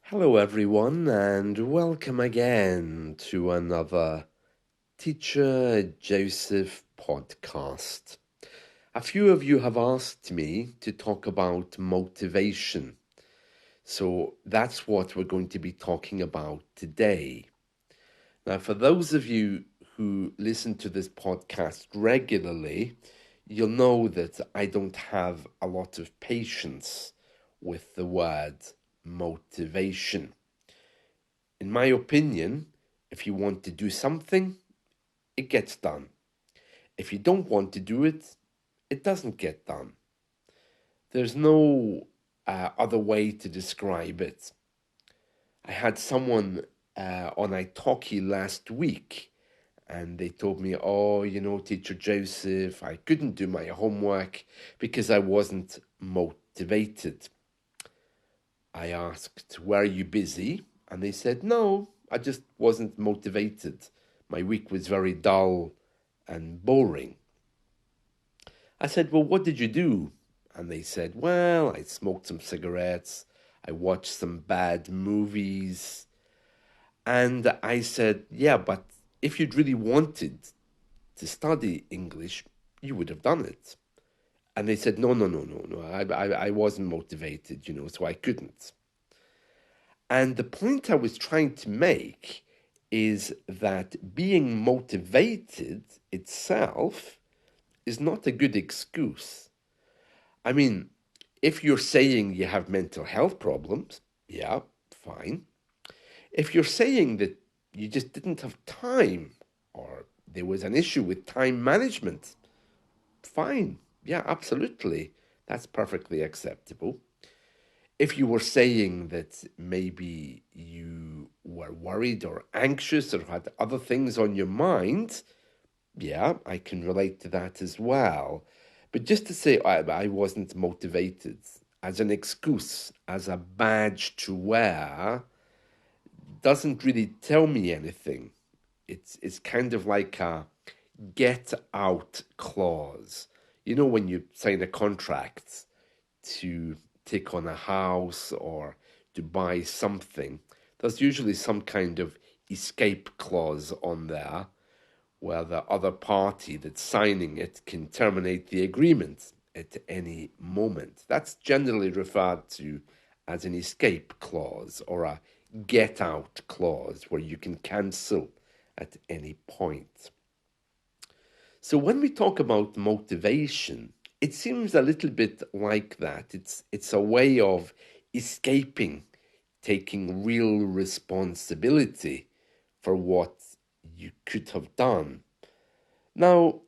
Hello, everyone, and welcome again to another Teacher Joseph podcast. A few of you have asked me to talk about motivation, so that's what we're going to be talking about today. Now, for those of you who listen to this podcast regularly, you'll know that I don't have a lot of patience with the word motivation. In my opinion, if you want to do something, it gets done. If you don't want to do it, it doesn't get done. There's no other way to describe it. I had someone on Italki last week, and they told me, Teacher Joseph, I couldn't do my homework because I wasn't motivated. I asked, were you busy? And they said, no, I just wasn't motivated. My week was very dull and boring. I said, well, what did you do? And they said, well, I smoked some cigarettes. I watched some bad movies. And I said, yeah, but if you'd really wanted to study English, you would have done it. And they said, no. I wasn't motivated, so I couldn't. And the point I was trying to make is that being motivated itself is not a good excuse. I mean, if you're saying you have mental health problems, yeah, fine. If you're saying that you just didn't have time or there was an issue with time management, fine. Yeah, absolutely. That's perfectly acceptable. If you were saying that maybe you were worried or anxious or had other things on your mind, yeah, I can relate to that as well. But just to say I wasn't motivated as an excuse, as a badge to wear, doesn't really tell me anything. It's kind of like a get out clause. You know, when you sign a contract to take on a house or to buy something, there's usually some kind of escape clause on there where the other party that's signing it can terminate the agreement at any moment. That's generally referred to as an escape clause or a get out clause where you can cancel at any point. So when we talk about motivation, it seems a little bit like that. It's a way of escaping taking real responsibility for what you could have done. Now,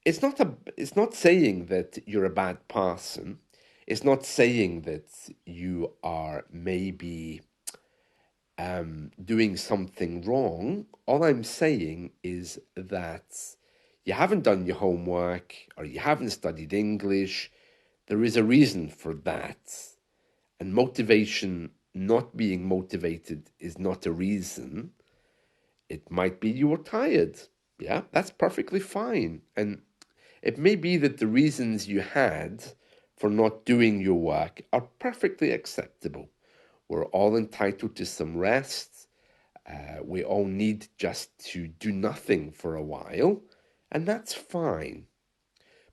it's not saying that you're a bad person. It's not saying that you are maybe doing something wrong. All I'm saying is that you haven't done your homework or you haven't studied English. There is a reason for that. And motivation, not being motivated, is not a reason. It might be you were tired. Yeah, that's perfectly fine. And it may be that the reasons you had for not doing your work are perfectly acceptable. We're all entitled to some rest. We all need just to do nothing for a while, and that's fine.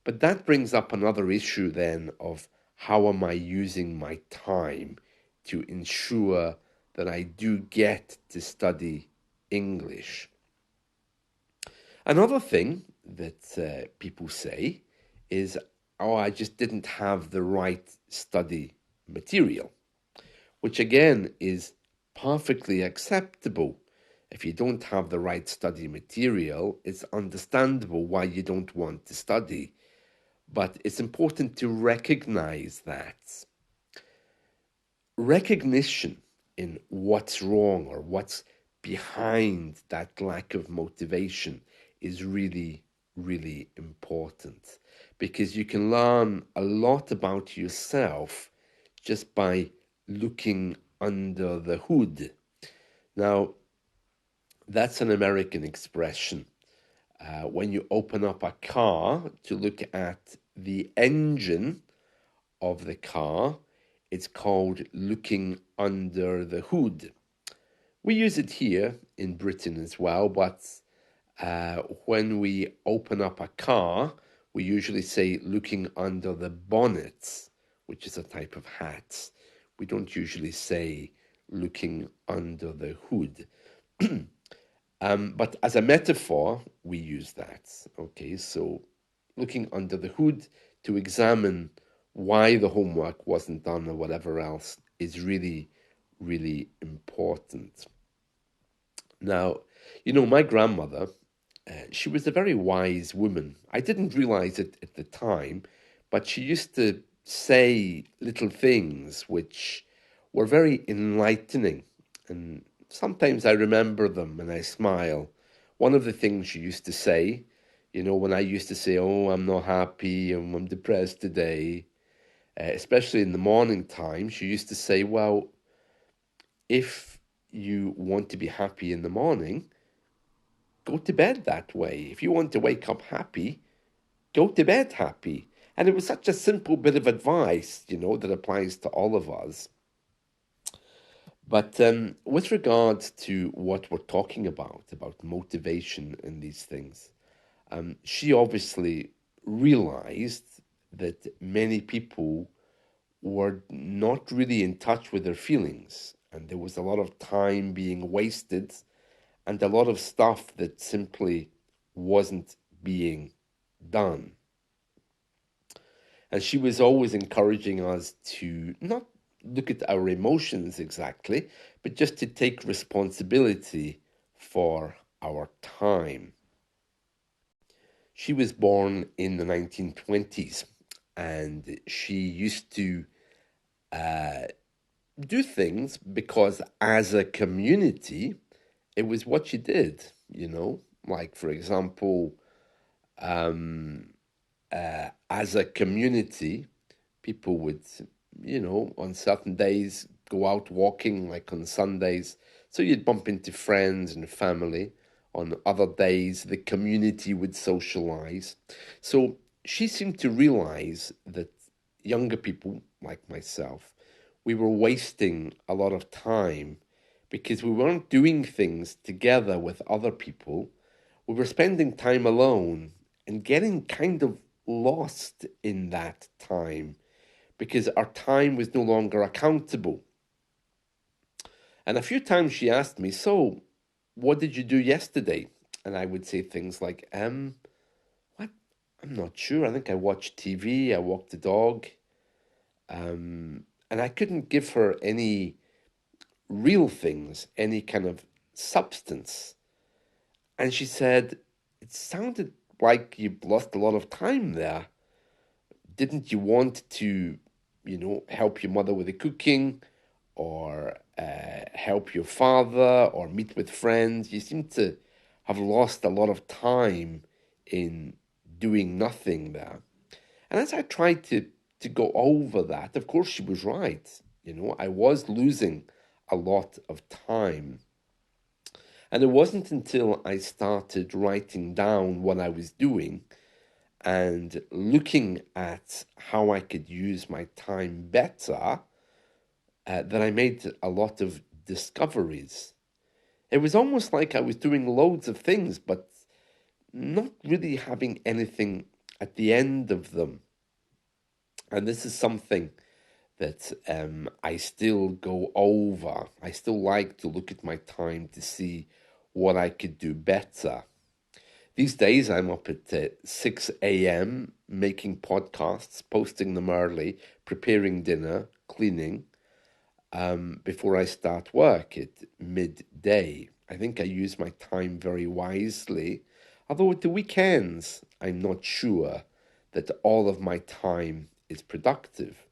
But that brings up another issue then of how am I using my time to ensure that I do get to study English. Another thing that people say is, oh, I just didn't have the right study material, which again is perfectly acceptable. If you don't have the right study material, it's understandable why you don't want to study. But it's important to recognize that. Recognition in what's wrong or what's behind that lack of motivation is really, really important because you can learn a lot about yourself just by looking under the hood. Now, that's an American expression. When you open up a car to look at the engine of the car, It's called looking under the hood. We use it here in Britain as well, but when we open up a car, we usually say looking under the bonnet, which is a type of hat. We don't usually say looking under the hood. But as a metaphor, we use that. Okay, so looking under the hood to examine why the homework wasn't done or whatever else is really, really important. Now, my grandmother, she was a very wise woman. I didn't realize it at the time, but she used to say little things which were very enlightening. And sometimes I remember them and I smile. One of the things she used to say, when I used to say, "Oh, I'm not happy, I'm depressed today," especially in the morning time, she used to say, "Well, if you want to be happy in the morning, go to bed that way. If you want to wake up happy, go to bed happy." And it was such a simple bit of advice, that applies to all of us. But with regards to what we're talking about motivation and these things, she obviously realized that many people were not really in touch with their feelings, and there was a lot of time being wasted and a lot of stuff that simply wasn't being done. And she was always encouraging us to not look at our emotions exactly, but just to take responsibility for our time. She was born in the 1920s, and she used to uh, do things because as a community, it was what she did, like, for example, as a community, people would, on certain days go out walking, like on Sundays. So you'd bump into friends and family. On other days, the community would socialize. So she seemed to realize that younger people like myself, we were wasting a lot of time because we weren't doing things together with other people. We were spending time alone and getting kind of lost in that time because our time was no longer accountable. And a few times she asked me, "So, what did you do yesterday?" And I would say things like, what? I'm not sure. I think I watched TV, I walked the dog. And I couldn't give her any real things, any kind of substance. And she said, "It sounded like you lost a lot of time there. Didn't you want to, help your mother with the cooking or help your father or meet with friends? You seem to have lost a lot of time in doing nothing there." And as I tried to go over that, of course, she was right. I was losing a lot of time. And it wasn't until I started writing down what I was doing and looking at how I could use my time better that I made a lot of discoveries. It was almost like I was doing loads of things, but not really having anything at the end of them. And this is something that I still go over. I still like to look at my time to see what I could do better. These days, I'm up at 6 a.m. making podcasts, posting them early, preparing dinner, cleaning, before I start work at midday. I think I use my time very wisely, although at the weekends, I'm not sure that all of my time is productive.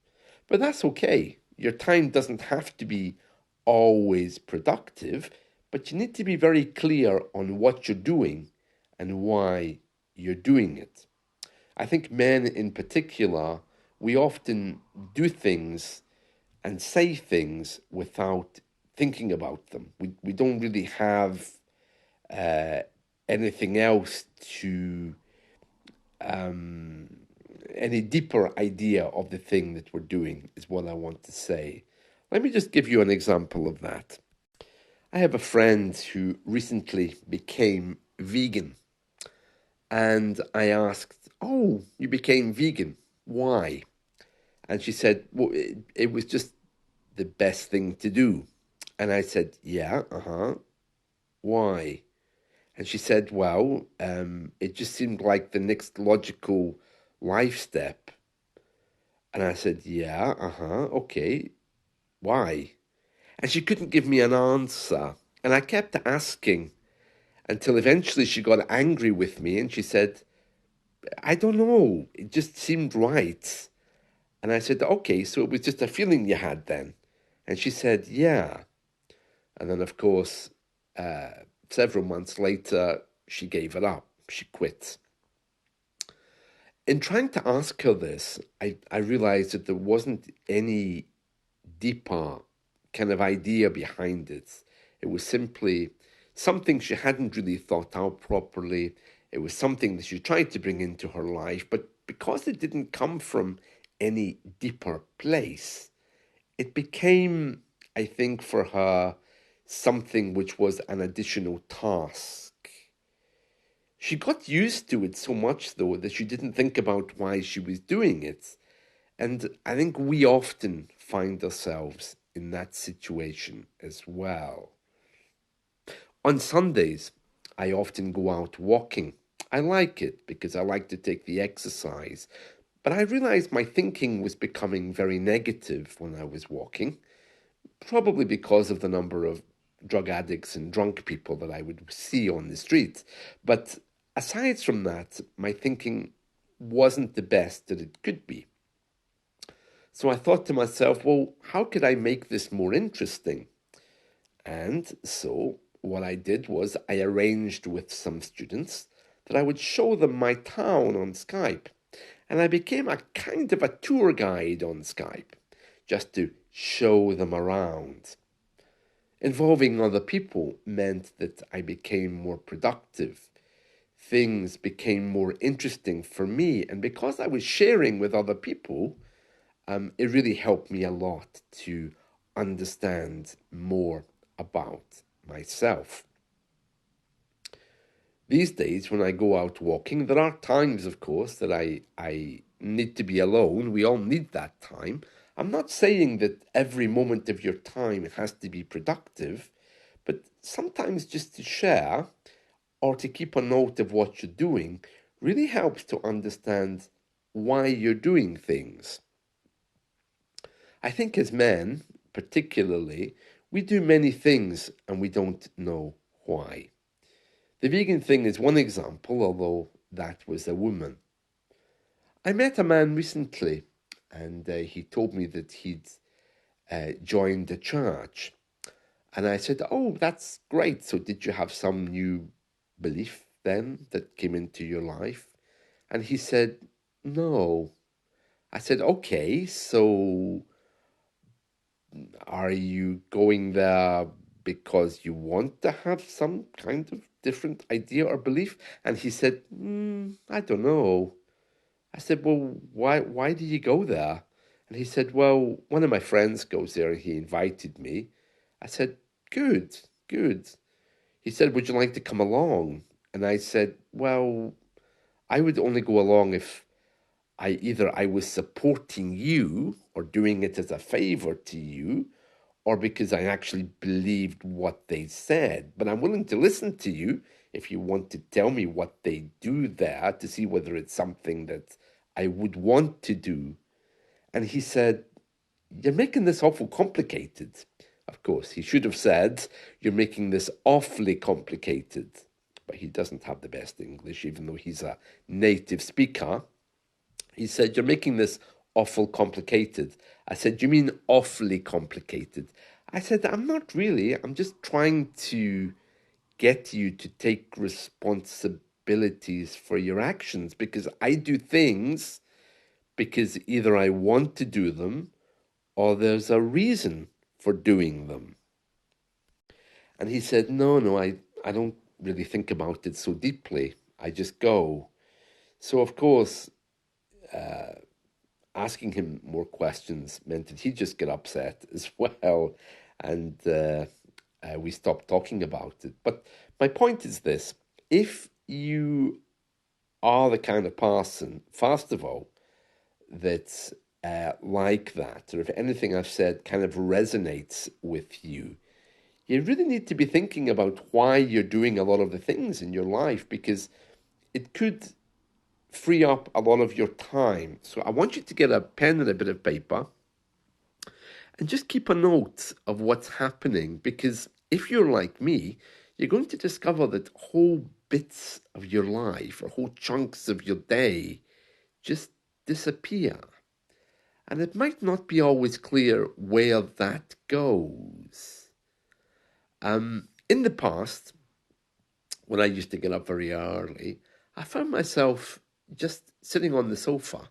But that's okay. Your time doesn't have to be always productive, but you need to be very clear on what you're doing and why you're doing it. I think men in particular, we often do things and say things without thinking about them. We don't really have uh, anything else to any deeper idea of the thing that we're doing, is what I want to say. Let me just give you an example of that. I have a friend who recently became vegan, and I asked, "Oh, you became vegan. Why?" And she said, "Well, it was just the best thing to do." And I said, "Yeah, uh-huh. Why?" And she said, "Well, it just seemed like the next logical life step." And I said, "Yeah, uh-huh, okay. Why?" And she couldn't give me an answer. And I kept asking until eventually she got angry with me and she said, "I don't know. It just seemed right." And I said, "Okay, so it was just a feeling you had then." And she said, "Yeah." And then, of course, uh, several months later, she gave it up. She quit. In trying to ask her this, I realized that there wasn't any deeper kind of idea behind it. It was simply something she hadn't really thought out properly. It was something that she tried to bring into her life, but because it didn't come from any deeper place, it became, I think, for her, something which was an additional task. She got used to it so much, though, that she didn't think about why she was doing it. And I think we often find ourselves in that situation as well. On Sundays, I often go out walking. I like it because I like to take the exercise. But I realized my thinking was becoming very negative when I was walking, probably because of the number of drug addicts and drunk people that I would see on the street. But aside from that, my thinking wasn't the best that it could be. So I thought to myself, well, how could I make this more interesting? And so what I did was I arranged with some students that I would show them my town on Skype. And I became a kind of a tour guide on Skype, just to show them around. Involving other people meant that I became more productive. Things became more interesting for me. And because I was sharing with other people, it really helped me a lot to understand more about myself. These days, when I go out walking, there are times, of course, that I need to be alone. We all need that time. I'm not saying that every moment of your time has to be productive, but sometimes just to share or to keep a note of what you're doing really helps to understand why you're doing things. I think as men, particularly, we do many things and we don't know why. The vegan thing is one example, although that was a woman. I met a man recently and he told me that he'd joined a church. And I said, "Oh, that's great. So, did you have some new belief then that came into your life?" And he said, "No." I said, "Okay, so are you going there because you want to have some kind of different idea or belief?" And he said, "I don't know." I said, "Well, why do you go there?" And he said, "Well, one of my friends goes there and he invited me." I said, "Good, good." He said, "Would you like to come along?" And I said, "Well, I would only go along if I was supporting you or doing it as a favor to you, or because I actually believed what they said. But I'm willing to listen to you if you want to tell me what they do there to see whether it's something that I would want to do." And he said, "You're making this awful complicated." Of course, he should have said, "You're making this awfully complicated." But he doesn't have the best English, even though he's a native speaker. He said, "You're making this awful complicated." I said, "You mean awfully complicated?" I said, "I'm not really. I'm just trying to get you to take responsibilities for your actions because I do things because either I want to do them or there's a reason for doing them." And he said, "No, no, I don't really think about it so deeply. I just go." So, of course, asking him more questions meant that he'd just get upset as well, and we stopped talking about it. But my point is this: if you are the kind of person, first of all, that's like that, or if anything I've said kind of resonates with you, you really need to be thinking about why you're doing a lot of the things in your life, because it could free up a lot of your time. So I want you to get a pen and a bit of paper and just keep a note of what's happening, because if you're like me, you're going to discover that whole bits of your life or whole chunks of your day just disappear. And it might not be always clear where that goes. In the past, when I used to get up very early, I found myself just sitting on the sofa,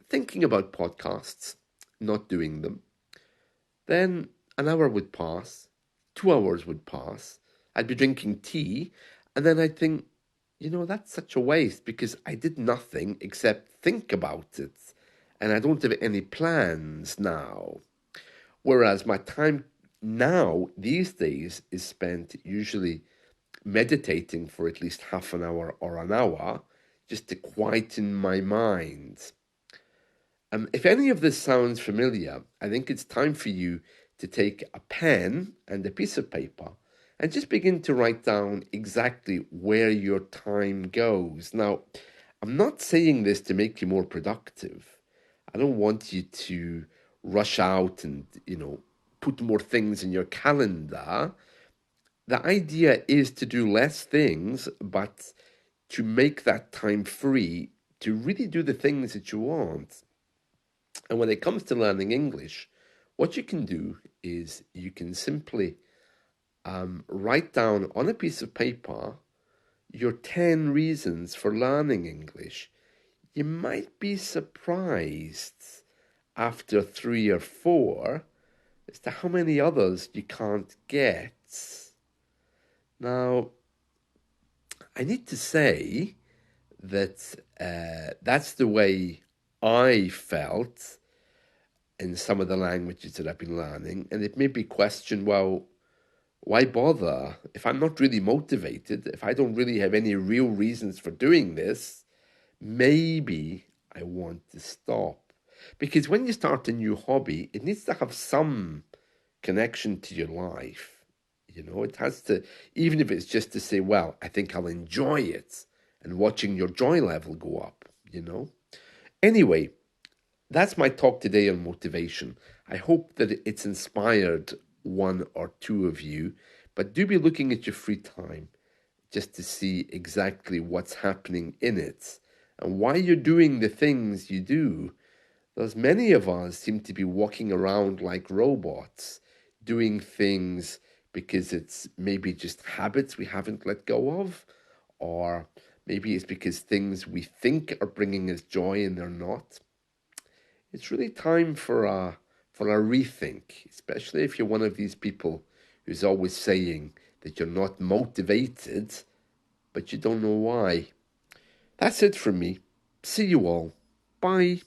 thinking about podcasts, not doing them. Then an hour would pass, 2 hours would pass, I'd be drinking tea, and then I'd think, that's such a waste because I did nothing except think about it, and I don't have any plans now. Whereas my time now, these days, is spent usually meditating for at least half an hour or an hour just to quieten my mind. If any of this sounds familiar, I think it's time for you to take a pen and a piece of paper and just begin to write down exactly where your time goes. Now, I'm not saying this to make you more productive. I don't want you to rush out and, put more things in your calendar. The idea is to do less things, but to make that time free to really do the things that you want. And when it comes to learning English, what you can do is you can simply write down on a piece of paper your 10 reasons for learning English. You might be surprised after 3 or 4 as to how many others you can't get. Now, I need to say that that's the way I felt in some of the languages that I've been learning. And it made me question, well, why bother? If I'm not really motivated, if I don't really have any real reasons for doing this, maybe I want to stop. Because when you start a new hobby, it needs to have some connection to your life. It has to, even if it's just to say, well, I think I'll enjoy it, and watching your joy level go up. Anyway, that's my talk today on motivation. I hope that it's inspired one or two of you, but do be looking at your free time just to see exactly what's happening in it and why you're doing the things you do. There's many of us seem to be walking around like robots, doing things because it's maybe just habits we haven't let go of, or maybe it's because things we think are bringing us joy and they're not. It's really time for a rethink, especially if you're one of these people who's always saying that you're not motivated, but you don't know why. That's it from me. See you all. Bye.